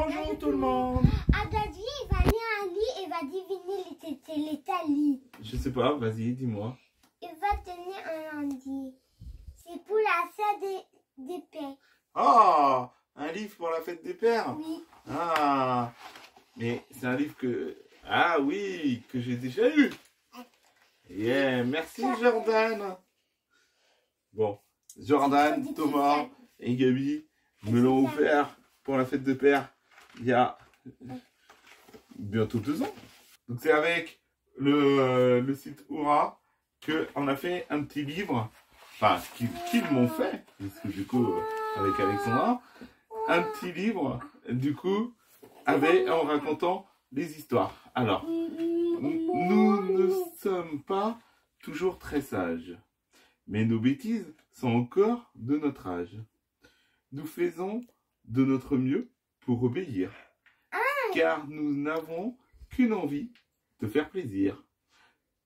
Bonjour tout le monde. Daddy, il va lire un livre et va deviner les talis. Je sais pas, vas-y, dis-moi. Il va tenir un lundi. C'est pour la fête des pères. Oh, un livre pour la fête des pères. Oui. Ah, mais c'est un livre que... Ah oui, que j'ai déjà eu. Yeah, merci Jordan. Bon, Jordan, Thomas et Gabi me l'ont offert pour la fête des pères il y a bientôt 2 ans. Donc c'est avec le site Oura qu'on a fait un petit livre, enfin qu'ils m'ont fait, parce que du coup avec Alexandra, un petit livre du coup en racontant les histoires. Alors, nous ne sommes pas toujours très sages, mais nos bêtises sont encore de notre âge. Nous faisons de notre mieux pour obéir, car nous n'avons qu'une envie, de faire plaisir.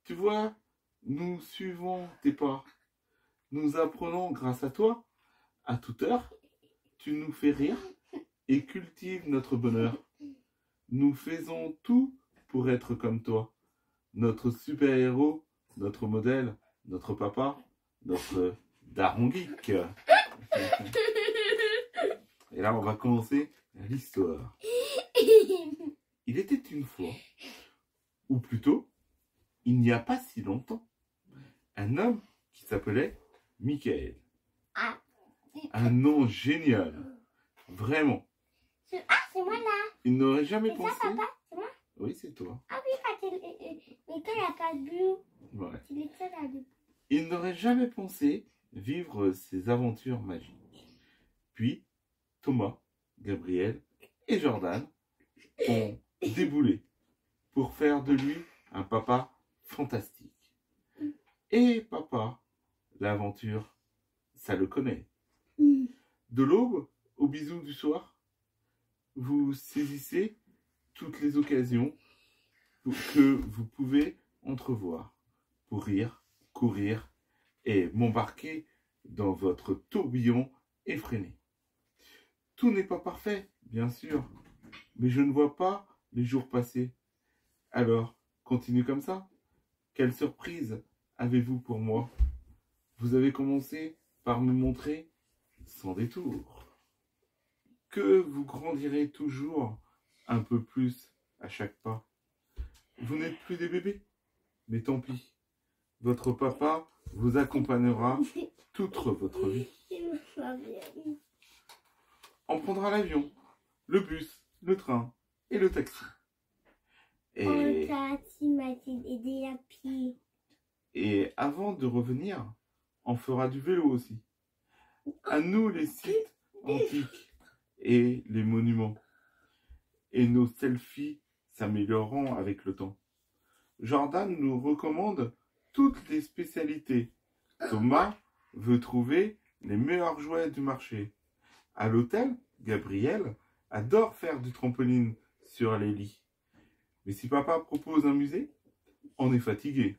Tu vois, nous suivons tes pas. Nous apprenons grâce à toi. À toute heure, tu nous fais rire et cultives notre bonheur. Nous faisons tout pour être comme toi. Notre super-héros, notre modèle, notre papa, notre daron geek. Et là, on va commencer l'histoire. Il était une fois, ou plutôt, il n'y a pas si longtemps, un homme qui s'appelait Michael. Un nom génial. Vraiment. C'est moi là. Il n'aurait jamais C'est pensé... ça, papa? C'est moi? Oui, c'est toi. Ah oui, mais toi, il n'y a pas de bleu. Ouais. Il est seul à deux. Il n'aurait jamais pensé vivre ses aventures magiques. Puis, Thomas, Gabriel et Jordan ont déboulé pour faire de lui un papa fantastique. Et papa, l'aventure, ça le connaît. De l'aube au bisou du soir, vous saisissez toutes les occasions que vous pouvez entrevoir pour rire, courir et m'embarquer dans votre tourbillon effréné. Tout n'est pas parfait, bien sûr, mais je ne vois pas les jours passer. Alors, continue comme ça. Quelle surprise avez-vous pour moi? Vous avez commencé par me montrer sans détour que vous grandirez toujours un peu plus à chaque pas. Vous n'êtes plus des bébés, mais tant pis. Votre papa vous accompagnera toute votre vie. On prendra l'avion, le bus, le train et le taxi. Et avant de revenir, on fera du vélo aussi. À nous les sites antiques et les monuments. Et nos selfies s'amélioreront avec le temps. Jordan nous recommande toutes les spécialités. Thomas veut trouver les meilleurs jouets du marché. À l'hôtel, Gabriel adore faire du trampoline sur les lits. Mais si papa propose un musée, on est fatigué.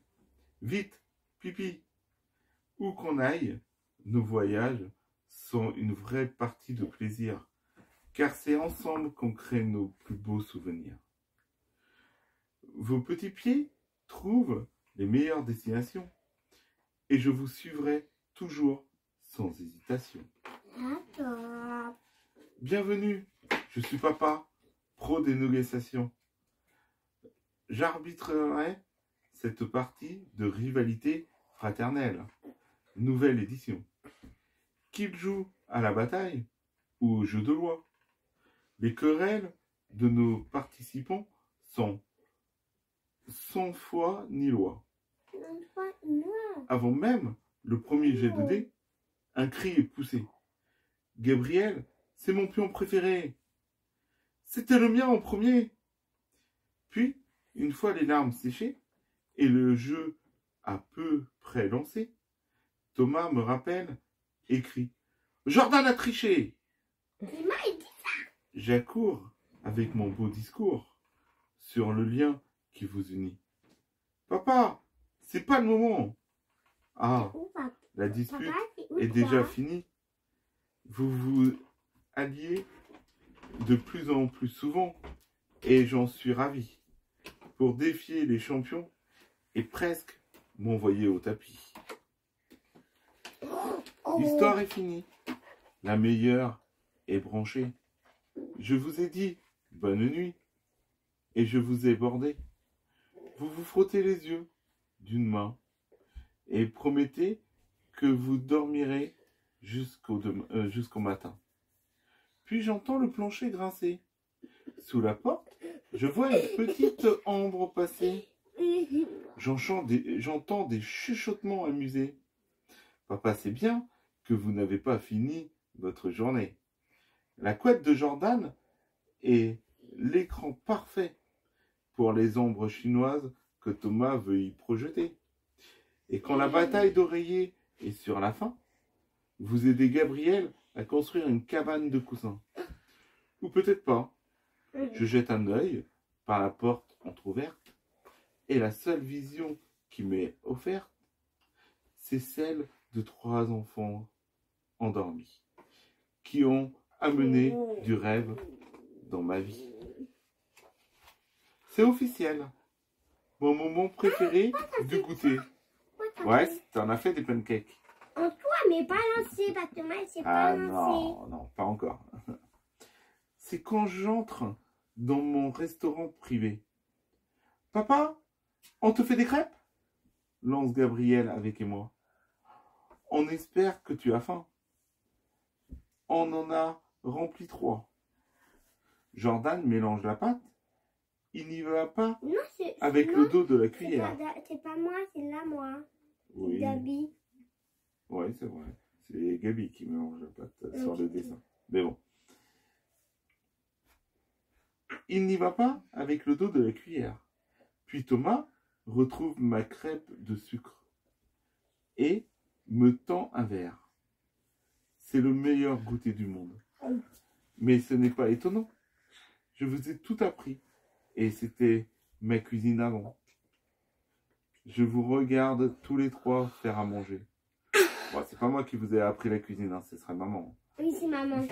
Vite, pipi. Où qu'on aille, nos voyages sont une vraie partie de plaisir, car c'est ensemble qu'on crée nos plus beaux souvenirs. Vos petits pieds trouvent les meilleures destinations, et je vous suivrai toujours sans hésitation. Bienvenue, je suis papa, pro des négociations. J'arbitrerai cette partie de rivalité fraternelle. Nouvelle édition. Qu'il joue à la bataille ou au jeu de loi. Les querelles de nos participants sont sans foi ni loi. Avant même le premier jet de dés, un cri est poussé. Gabriel, c'est mon pion préféré. C'était le mien en premier. Puis, une fois les larmes séchées et le jeu à peu près lancé, Thomas me rappelle et crie « Jordan a triché !» J'accours avec mon beau discours sur le lien qui vous unit. « Papa, c'est pas le moment !» Ah, la dispute est déjà finie. Vous vous alliez de plus en plus souvent, et j'en suis ravi, pour défier les champions et presque m'envoyer au tapis. L'histoire est finie. La meilleure est branchée. Je vous ai dit bonne nuit et je vous ai bordé. Vous vous frottez les yeux d'une main et promettez que vous dormirez jusqu'au matin. Puis j'entends le plancher grincer. Sous la porte, je vois une petite ombre passer. J'entends des chuchotements amusés. Papa sait bien que vous n'avez pas fini votre journée. La couette de Jordan est l'écran parfait pour les ombres chinoises que Thomas veut y projeter. Et quand la bataille d'oreiller est sur la fin, vous aidez Gabriel à construire une cabane de coussins. Ou peut-être pas. Je jette un œil par la porte entr'ouverte et la seule vision qui m'est offerte, c'est celle de 3 enfants endormis qui ont amené du rêve dans ma vie. C'est officiel. Mon moment préféré du goûter. Ouais, t'en as fait des pancakes. En toi, mais pas lancé, parce que moi, c'est pas lancé. Non, pas encore. C'est quand j'entre dans mon restaurant privé. Papa, on te fait des crêpes? Lance Gabriel avec émoi. On espère que tu as faim. On en a rempli 3. Jordan mélange la pâte. Il n'y va pas Non, avec le dos de la cuillère. C'est pas moi, c'est là, moi. Oui. C'est Gabi. Oui, c'est vrai. C'est Gabi qui mélange la pâte sur le dessin. Mais bon. Il n'y va pas avec le dos de la cuillère. Puis Thomas retrouve ma crêpe de sucre et me tend un verre. C'est le meilleur goûter du monde. Mais ce n'est pas étonnant. Je vous ai tout appris. Et c'était ma cuisine avant. Je vous regarde tous les 3 faire à manger. Bon, c'est pas moi qui vous ai appris la cuisine, hein, ce sera maman. Oui, c'est maman.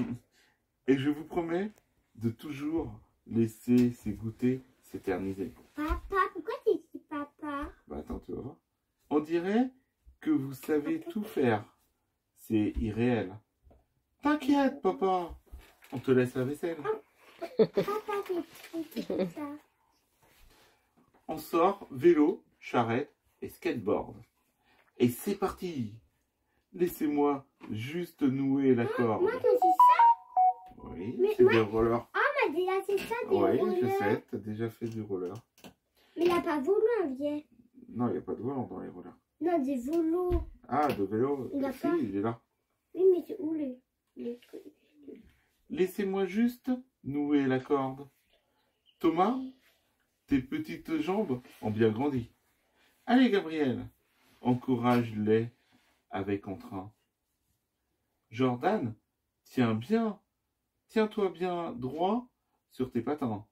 Et je vous promets de toujours laisser ces goûters s'éterniser. Papa, pourquoi tu dis papa? Bah attends, tu vas voir. On dirait que vous savez tout faire. C'est irréel. T'inquiète, papa. On te laisse la vaisselle. Papa, c'est ça. On sort vélo, charrette et skateboard. Et c'est parti. Laissez-moi juste nouer la corde. Moi, c'est ça? Oui, Mais c'est moi- des rollers. Ah, mais déjà, c'est ça, des Oui, je rollers. sais, t'as déjà fait du roller. Mais il n'a pas voulu, un vieux. Non, il n'y a pas de volant dans les rollers. Non, des volos. Ah, de vélo. Il a Si, pas. il est là. Oui, mais c'est où les trucs? Laissez-moi juste nouer la corde. Thomas, tes petites jambes ont bien grandi. Allez, Gabriel, encourage-les avec entrain. Jordan, tiens-toi bien droit sur tes patins.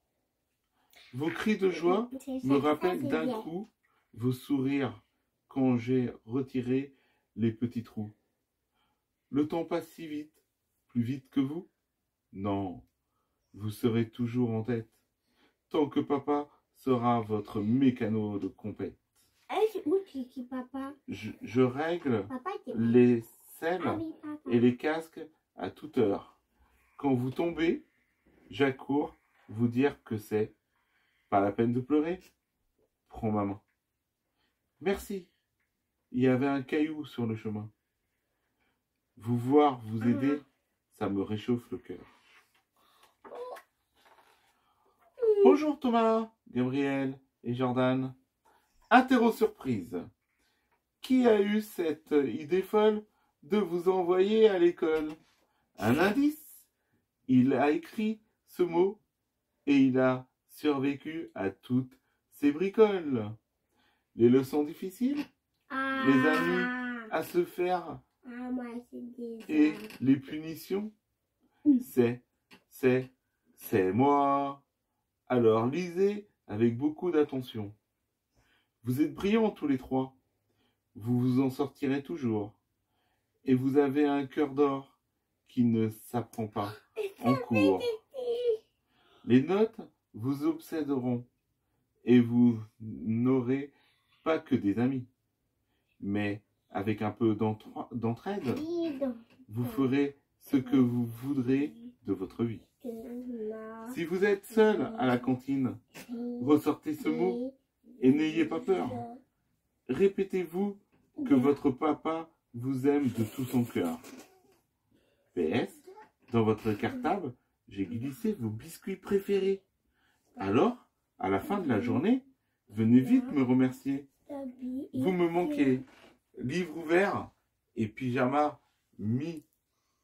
Vos cris de joie me rappellent d'un coup vos sourires quand j'ai retiré les petits trous. Le temps passe si vite, plus vite que vous? Non, vous serez toujours en tête, tant que papa sera votre mécano de compète. C'est où qui papa? Je règle Papa, c'est les selles Ah oui, papa. et les casques à toute heure. Quand vous tombez, j'accours vous dire que c'est pas la peine de pleurer. Prends ma main. Merci. Il y avait un caillou sur le chemin. Vous voir vous aider, ça me réchauffe le cœur. Bonjour Thomas, Gabriel et Jordan. Interro surprise. Qui a eu cette idée folle de vous envoyer à l'école? Un indice. Il a écrit ce mot et il a survécu à toutes ces bricoles. Les leçons difficiles, les amis à se faire Ah, moi, c'est des et les punitions. C'est moi. Alors lisez avec beaucoup d'attention. Vous êtes brillants tous les 3. Vous vous en sortirez toujours. Et vous avez un cœur d'or qui ne s'apprend pas en cours. Les notes vous obséderont et vous n'aurez pas que des amis. Mais avec un peu d'entraide, vous ferez ce que vous voudrez de votre vie. Si vous êtes seul à la cantine, ressortez ce mot et n'ayez pas peur. Répétez-vous que votre papa vous aime de tout son cœur. PS, dans votre cartable, j'ai glissé vos biscuits préférés. Alors, à la fin de la journée, venez vite me remercier. Vous me manquez. Livre ouvert et pyjama mis.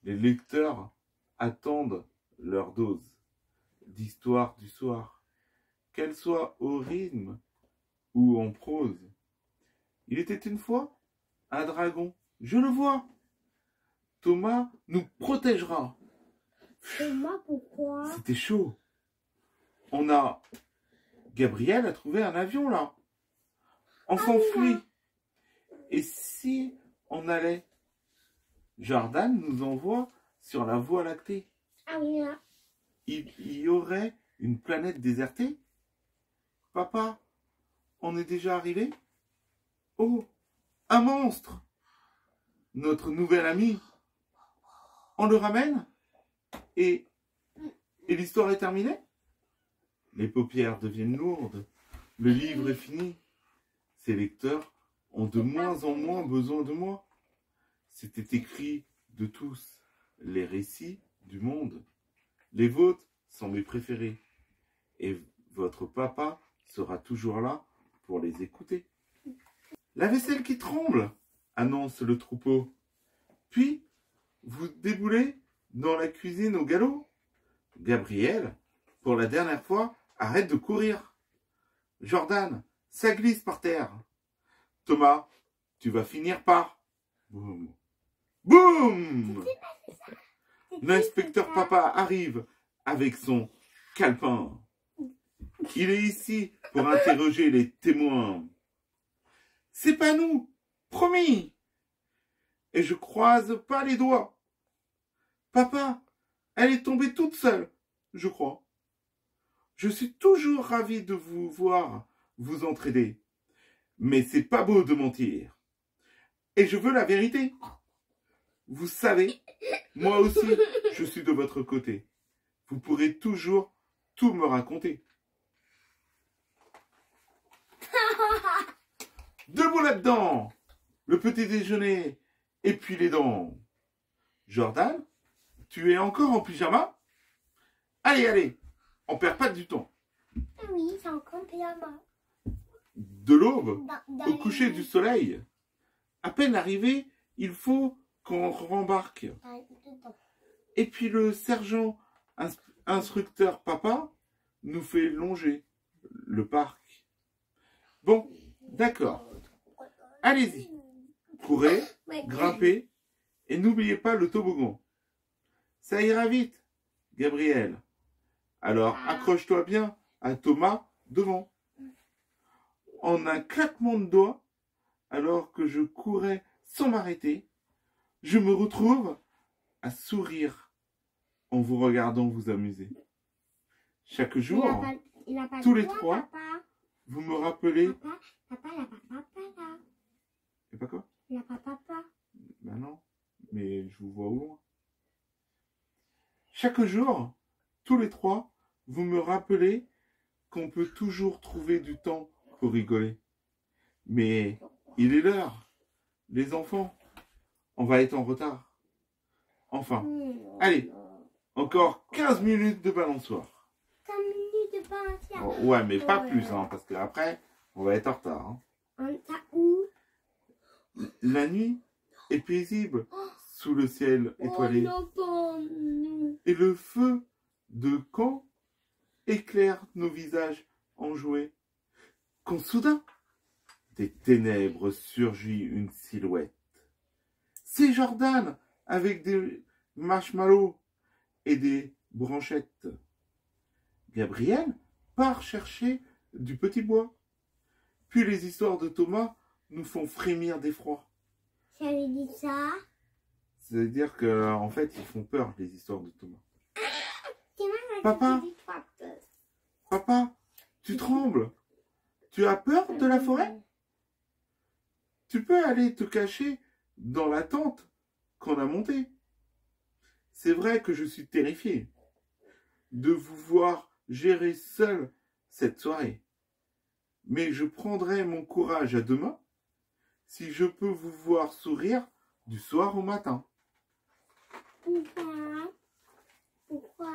Les lecteurs attendent leur dose d'histoire du soir, qu'elle soit au rythme ou en prose. Il était une fois un dragon, je le vois. Thomas nous protégera. Thomas, pourquoi? C'était chaud. Gabriel a trouvé un avion là. On s'enfuit. Et si on allait? Jordan nous envoie sur la Voie lactée. Ah oui, là. Il y aurait une planète désertée? Papa, on est déjà arrivé? Oh, un monstre! Notre nouvel ami. On le ramène? Et l'histoire est terminée? Les paupières deviennent lourdes. Le livre est fini. Ses lecteurs ont de moins en moins besoin de moi. C'était écrit de tous, les récits du monde. Les vôtres sont mes préférés. Et votre papa sera toujours là pour les écouter. La vaisselle qui tremble, annonce le troupeau. Puis, vous déboulez dans la cuisine au galop. Gabriel, pour la dernière fois, arrête de courir. Jordan, ça glisse par terre. Thomas, tu vas finir par... Boum. Boum! L'inspecteur papa arrive avec son calepin. Il est ici pour interroger les témoins. C'est pas nous, promis. Et je croise pas les doigts. Papa, elle est tombée toute seule, je crois. Je suis toujours ravi de vous voir vous entraider. Mais c'est pas beau de mentir. Et je veux la vérité. Vous savez, moi aussi, je suis de votre côté. Vous pourrez toujours tout me raconter. Debout là-dedans, le petit déjeuner, et puis les dents. Jordan, tu es encore en pyjama? Allez, allez, on perd pas du temps. Oui, c'est encore en pyjama. De l'aube au coucher du soleil. À peine arrivé, il faut qu'on rembarque. Et puis le sergent instructeur papa nous fait longer le parc. Bon, d'accord. Allez-y. Courez, grimpez et n'oubliez pas le toboggan. Ça ira vite, Gabriel. Alors accroche-toi bien à Thomas devant. En un claquement de doigts, alors que je courais sans m'arrêter, je me retrouve à sourire en vous regardant vous amuser. Chaque jour, tous les trois, papa. vous me rappelez... Papa, il a pas papa là. Et pas quoi? Il a pas papa. Ben non, mais je vous vois au loin. Chaque jour, tous les trois, vous me rappelez qu'on peut toujours trouver du temps pour rigoler. Mais il est l'heure. Les enfants, on va être en retard. Enfin, allez, encore 15 minutes de balançoire. 15 minutes de balançoire. Oh, ouais, mais pas plus, hein, parce qu'après, on va être en retard. Hein. On est où? La nuit est paisible sous le ciel étoilé. Oh, non, pas nous. Et le feu de camp éclaire nos visages enjoués. Quand soudain, des ténèbres surgit une silhouette. C'est Jordan avec des marshmallows et des branchettes. Gabriel part chercher du petit bois. Puis les histoires de Thomas nous font frémir d'effroi. Ça veut dire ça? C'est-à-dire qu'en fait, ils font peur, les histoires de Thomas. C'est moi, Papa, qui dis pas peur. Papa, tu trembles. Tu as peur de la forêt? Tu peux aller te cacher dans la tente qu'on a montée. C'est vrai que je suis terrifié de vous voir gérer seul cette soirée. Mais je prendrai mon courage à deux mains si je peux vous voir sourire du soir au matin. Pourquoi? Pourquoi?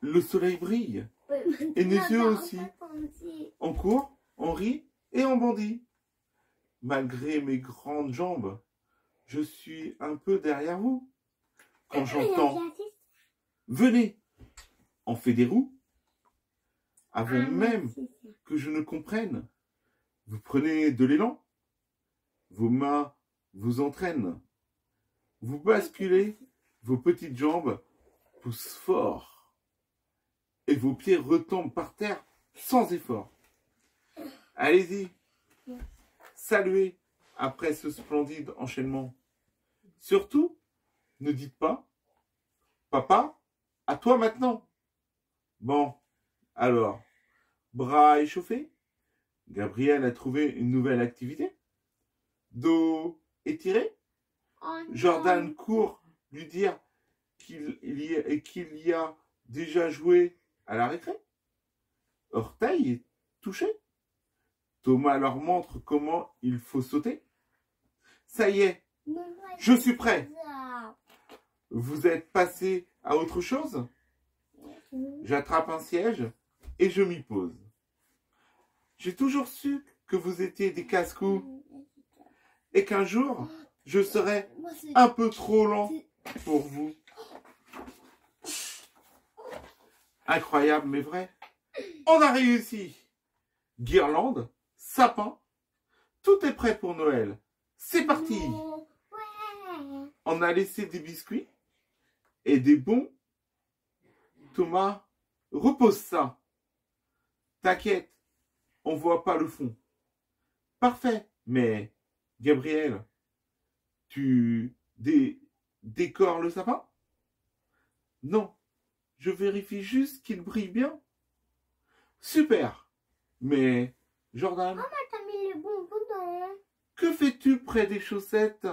Le soleil brille et mes yeux aussi. On court, on rit et on bondit. Malgré mes grandes jambes, je suis un peu derrière vous. Quand j'entends « Venez !» on fait des roues. Avant même que je ne comprenne, vous prenez de l'élan. Vos mains vous entraînent. Vous basculez, vos petites jambes poussent fort. Et vos pieds retombent par terre sans effort. Allez-y, saluez après ce splendide enchaînement. Surtout, ne dites pas « Papa, à toi maintenant !» Bon, alors, bras échauffés, Gabriel a trouvé une nouvelle activité. Dos étiré, Jordan court lui dire qu'il y a déjà joué à la récré. Orteil touché. Thomas leur montre comment il faut sauter. Ça y est, je suis prêt. Vous êtes passé à autre chose? J'attrape un siège et je m'y pose. J'ai toujours su que vous étiez des casse-cou et qu'un jour, je serai un peu trop lent pour vous. Incroyable mais vrai. On a réussi. Guirlande, sapin, tout est prêt pour Noël. C'est parti. On a laissé des biscuits et des bons. Thomas, repose ça. T'inquiète, on voit pas le fond. Parfait, mais Gabriel, tu décores le sapin? Non, je vérifie juste qu'il brille bien. Super, mais Jordan, Maman, t'as mis le bonbon dedans. que fais-tu près des chaussettes?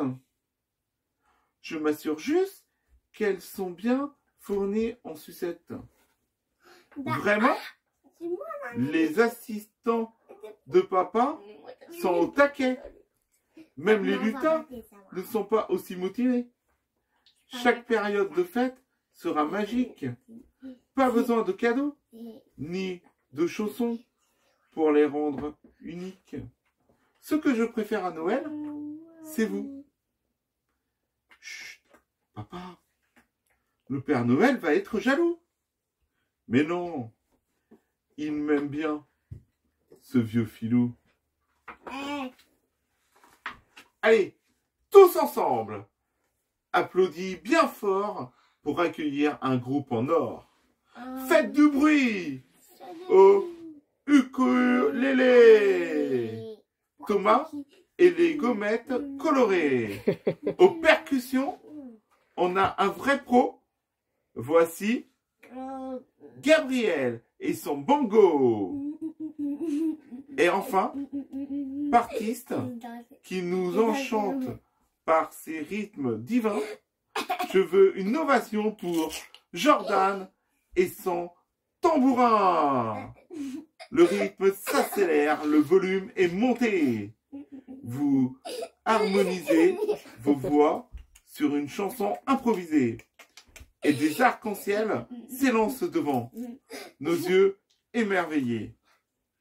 Je m'assure juste qu'elles sont bien fournies en sucettes. Vraiment? Les assistants de papa sont au taquet. Même les lutins ne sont pas aussi motivés. Chaque période de fête sera magique. Pas besoin de cadeaux, ni de chaussons pour les rendre uniques. Ce que je préfère à Noël, c'est vous. Chut, papa, le Père Noël va être jaloux. Mais non, il m'aime bien, ce vieux filou. Allez, tous ensemble, applaudis bien fort pour accueillir un groupe en or. Faites du bruit au ukulélé, Thomas et les gommettes colorées. Aux percussions, on a un vrai pro. Voici Gabriel et son bongo. Et enfin, Partiste qui nous enchante par ses rythmes divins. Je veux une ovation pour Jordan et son tambourin. Le rythme s'accélère, le volume est monté. Vous harmonisez vos voix sur une chanson improvisée. Et des arcs-en-ciel s'élancent devant, nos yeux émerveillés.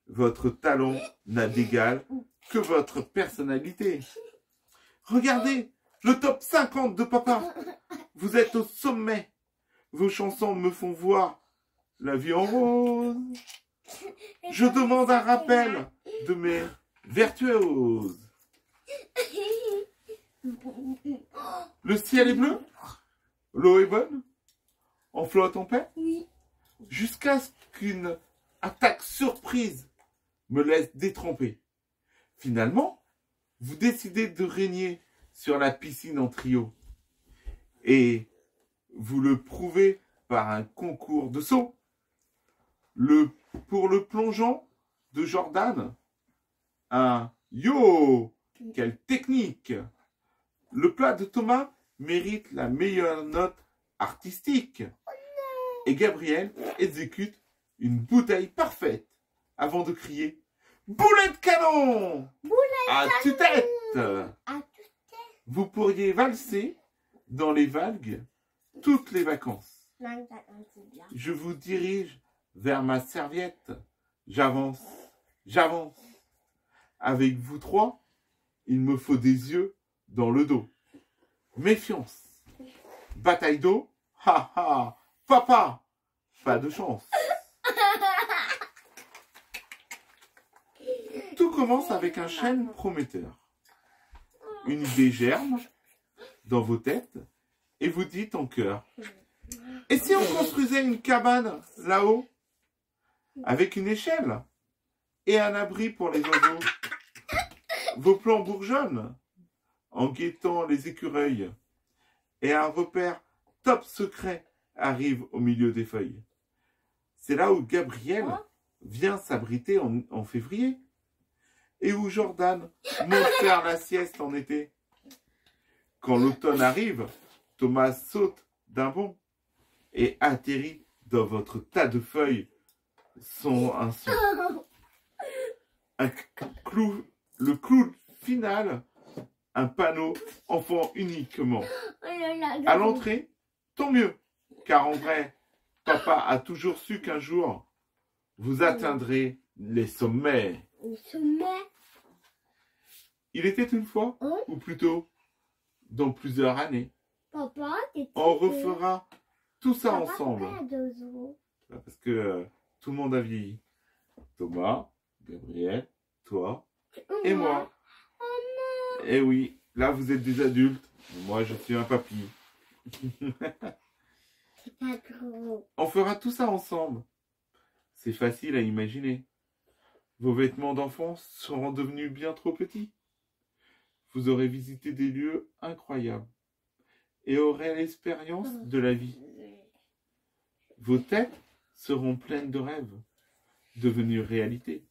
Votre talent n'a d'égal que votre personnalité. Regardez, le top 50 de papa. Vous êtes au sommet. Vos chansons me font voir la vie en rose. Je demande un rappel de mes virtuoses. Le ciel est bleu, l'eau est bonne, on flotte en paix, jusqu'à ce qu'une attaque surprise me laisse détremper. Finalement, vous décidez de régner sur la piscine en trio. Et vous le prouvez par un concours de saut. Pour le plongeon de Jordan, un yo! Quelle technique! Le plat de Thomas mérite la meilleure note artistique. Et Gabriel exécute une bouteille parfaite avant de crier « Boulet de canon !» à tue-tête. Vous pourriez valser dans les vagues toutes les vacances. Je vous dirige vers ma serviette. J'avance, j'avance. Avec vous trois, il me faut des yeux dans le dos. Méfiance. Bataille d'eau. Ha ha. Papa. Pas de chance. Tout commence avec un chêne prometteur. Une idée germe dans vos têtes et vous dites en chœur. Et si on construisait une cabane là-haut avec une échelle et un abri pour les oiseaux? Vos plans bourgeonnent en guettant les écureuils et un repère top secret arrive au milieu des feuilles. C'est là où Gabriel vient s'abriter en février et où Jordan monte faire la sieste en été. Quand l'automne arrive, Thomas saute d'un bond et atterrit dans votre tas de feuilles sans un son. Le clou final, un panneau enfant uniquement. À l'entrée, tant mieux, car en vrai, papa a toujours su qu'un jour, vous atteindrez les sommets. Les sommets? Il était une fois, ou plutôt dans plusieurs années. Papa, on refera tout ça ensemble. Parce que tout le monde a vieilli. Thomas, Gabriel, toi et moi. Et oui, là vous êtes des adultes. Moi je suis un papy. C'est pas trop. On fera tout ça ensemble. C'est facile à imaginer. Vos vêtements d'enfance seront devenus bien trop petits. Vous aurez visité des lieux incroyables et aurez l'expérience de la vie. Vos têtes seront pleines de rêves, devenus réalité.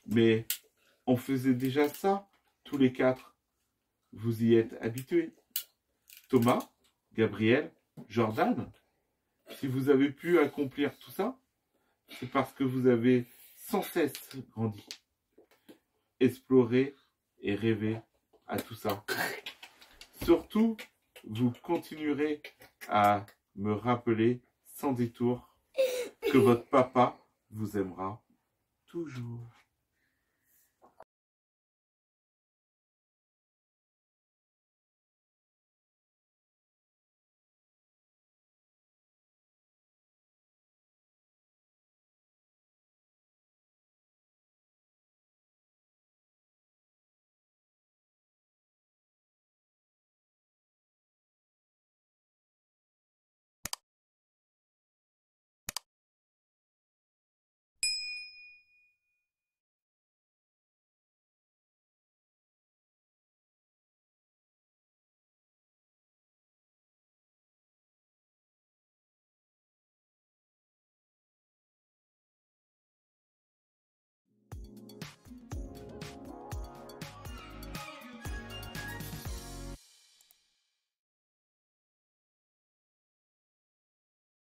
Mais on faisait déjà ça, tous les quatre. Vous y êtes habitués. Thomas, Gabriel, Jordan, si vous avez pu accomplir tout ça, c'est parce que vous avez sans cesse grandi, exploré et rêvé à tout ça. Surtout, vous continuerez à me rappeler sans détour que votre papa vous aimera toujours.